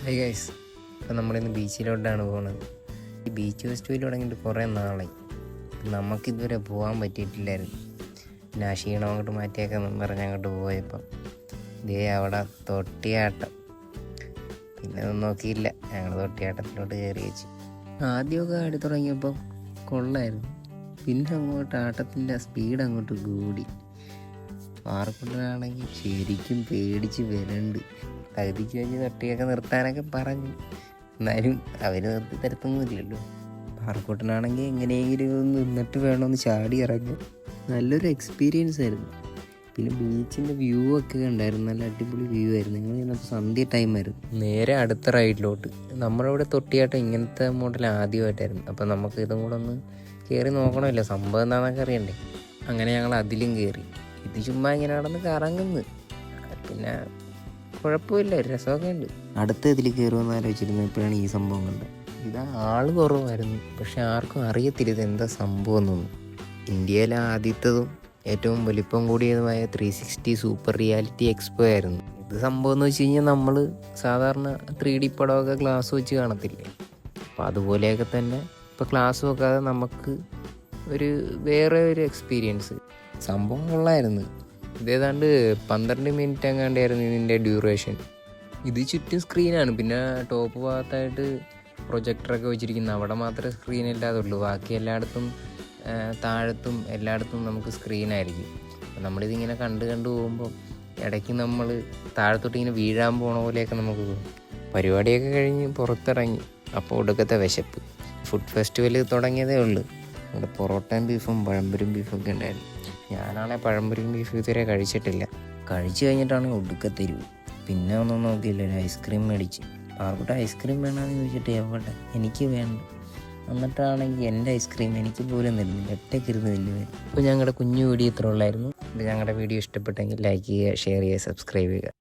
Hi guys, ഇപ്പം നമ്മളിന്ന് ബീച്ചിലോട്ടാണ് പോകുന്നത്. ഈ ബീച്ച് ഫെസ്റ്റിവൽ തുടങ്ങിയിട്ട് കുറേ നാളായി. നമുക്കിതുവരെ പോകാൻ പറ്റിയിട്ടില്ലായിരുന്നു. പിന്നെ ആ ക്ഷീണം അങ്ങോട്ട് മാറ്റിയേക്കാന്ന് പറഞ്ഞ് അങ്ങോട്ട് പോയപ്പം ഇതേ അവിടെ തൊട്ടിയാട്ടം. പിന്നെ ഒന്നും നോക്കിയില്ല, ഞങ്ങൾ തൊട്ടിയാട്ടത്തിലോട്ട് കയറി വെച്ചു. ആദ്യമൊക്കെ ആടി തുടങ്ങിയപ്പോൾ കൊള്ളായിരുന്നു. പിന്നെ അങ്ങോട്ട് ആട്ടത്തിൻ്റെ സ്പീഡ് അങ്ങോട്ട് കൂടി. പാർക്കുണ്ടാണെങ്കിൽ ശരിക്കും പേടിച്ച് വരണ്ട്. പകുതിക്ക് വെച്ച് തട്ടിയൊക്കെ നിർത്താനൊക്കെ പറഞ്ഞു, എന്നാലും അവർ നിർത്തി തരത്തൊന്നുമില്ലല്ലോ. പാറക്കൂട്ടനാണെങ്കിൽ എങ്ങനെയെങ്കിലും ഒന്ന് നിന്നിട്ട് വേണമെന്ന് ചാടി ഇറങ്ങി. നല്ലൊരു എക്സ്പീരിയൻസ് ആയിരുന്നു. പിന്നെ ബീച്ചിൻ്റെ വ്യൂ ഒക്കെ ഉണ്ടായിരുന്നു, നല്ല അടിപൊളി വ്യൂ ആയിരുന്നു. ഞങ്ങൾ ചെന്നപ്പോൾ സന്ധ്യ ടൈമായിരുന്നു. നേരെ അടുത്ത റൈഡിലോട്ട്. നമ്മളിവിടെ തൊട്ടിയാട്ടം ഇങ്ങനത്തെ മോഡൽ ആദ്യമായിട്ടായിരുന്നു. അപ്പം നമുക്ക് ഇതും കൂടെ ഒന്ന് കയറി നോക്കണമല്ലോ, സംഭവം എന്താണെന്നൊക്കെ അറിയണ്ടേ. അങ്ങനെ ഞങ്ങൾ അതിലും കയറി. ഇത് ചുമ്മാ ഇങ്ങനെ നടന്ന് കറങ്ങുന്നു, പിന്നെ കുഴപ്പമില്ല, രസമൊക്കെ ഉണ്ട്. അടുത്ത ഇതിൽ കയറുമെന്ന് ആലോചിച്ചിരുന്നു. ഇപ്പോഴാണ് ഈ സംഭവം കണ്ടത്. ഇത് ആൾ കുറവായിരുന്നു, പക്ഷെ ആർക്കും അറിയത്തില്ല ഇതെന്താ സംഭവം എന്നൊന്നും. ഇന്ത്യയിലെ ആദ്യത്തതും ഏറ്റവും വലിപ്പം കൂടിയതുമായ 360 സൂപ്പർ റിയാലിറ്റി എക്സ്പോ ആയിരുന്നു ഇത്. സംഭവം എന്ന് വെച്ച് കഴിഞ്ഞാൽ നമ്മൾ സാധാരണ 3D പടമൊക്കെ ഗ്ലാസ് വെച്ച് കാണത്തില്ലേ, അപ്പോൾ അതുപോലെയൊക്കെ തന്നെ ഇപ്പോൾ ഗ്ലാസ് വെക്കാതെ നമുക്ക് വേറെ ഒരു എക്സ്പീരിയൻസ്. സംഭവം കൊള്ളായിരുന്നു. ഇതേതാണ്ട് 12 മിനിറ്റ് എങ്ങാണ്ടായിരുന്നു ഇതിൻ്റെ ഡ്യൂറേഷൻ. ഇത് ചുറ്റും സ്ക്രീനാണ്, പിന്നെ ടോപ്പ് ഭാഗത്തായിട്ട് പ്രൊജക്ടറൊക്കെ വെച്ചിരിക്കുന്നത്. അവിടെ മാത്രമേ സ്ക്രീൻ ഇല്ലാതുള്ളൂ, ബാക്കി എല്ലായിടത്തും താഴത്തും എല്ലായിടത്തും നമുക്ക് സ്ക്രീനായിരിക്കും. അപ്പം നമ്മളിതിങ്ങനെ കണ്ട് പോകുമ്പോൾ ഇടയ്ക്ക് നമ്മൾ താഴത്തോട്ട് ഇങ്ങനെ വീഴാൻ പോണ പോലെയൊക്കെ നമുക്ക് തോന്നും. പരിപാടിയൊക്കെ കഴിഞ്ഞ് പുറത്തിറങ്ങി. അപ്പോൾ ഒടുക്കത്തെ വിശപ്പ്. ഫുഡ് ഫെസ്റ്റിവൽ തുടങ്ങിയതേ ഉള്ളൂ. അവിടെ പൊറോട്ടയും ബീഫും പഴംപൊരിയും ബീഫൊക്കെ ഉണ്ടായിരുന്നു. ഞാനാണെങ്കിൽ പഴംപൊരിയും ബീഫും ഇതുവരെ കഴിച്ചിട്ടില്ല. കഴിച്ചു കഴിഞ്ഞിട്ടാണെങ്കിൽ ഒടുക്കത്തരുവ്. പിന്നെ ഒന്നും നോക്കിയില്ല, ഒരു ഐസ്ക്രീം മേടിച്ച്. പാർക്കുട്ട ഐസ്ക്രീം വേണമെന്ന് ചോദിച്ചിട്ട് എവിടെ, എനിക്ക് വേണ്ട. എന്നിട്ടാണെങ്കിൽ എൻ്റെ ഐസ്ക്രീം എനിക്ക് പോലും തരുന്നില്ല, ഒറ്റയ്ക്കിരുന്ന് തിന്നുവേ. അപ്പോൾ ഞങ്ങളുടെ കുഞ്ഞു വീഡിയോ ഇത്ര ഉള്ളായിരുന്നു. ഇത് ഞങ്ങളുടെ വീഡിയോ ഇഷ്ടപ്പെട്ടെങ്കിൽ ലൈക്ക് ചെയ്യുക, ഷെയർ ചെയ്യുക, സബ്സ്ക്രൈബ് ചെയ്യുക.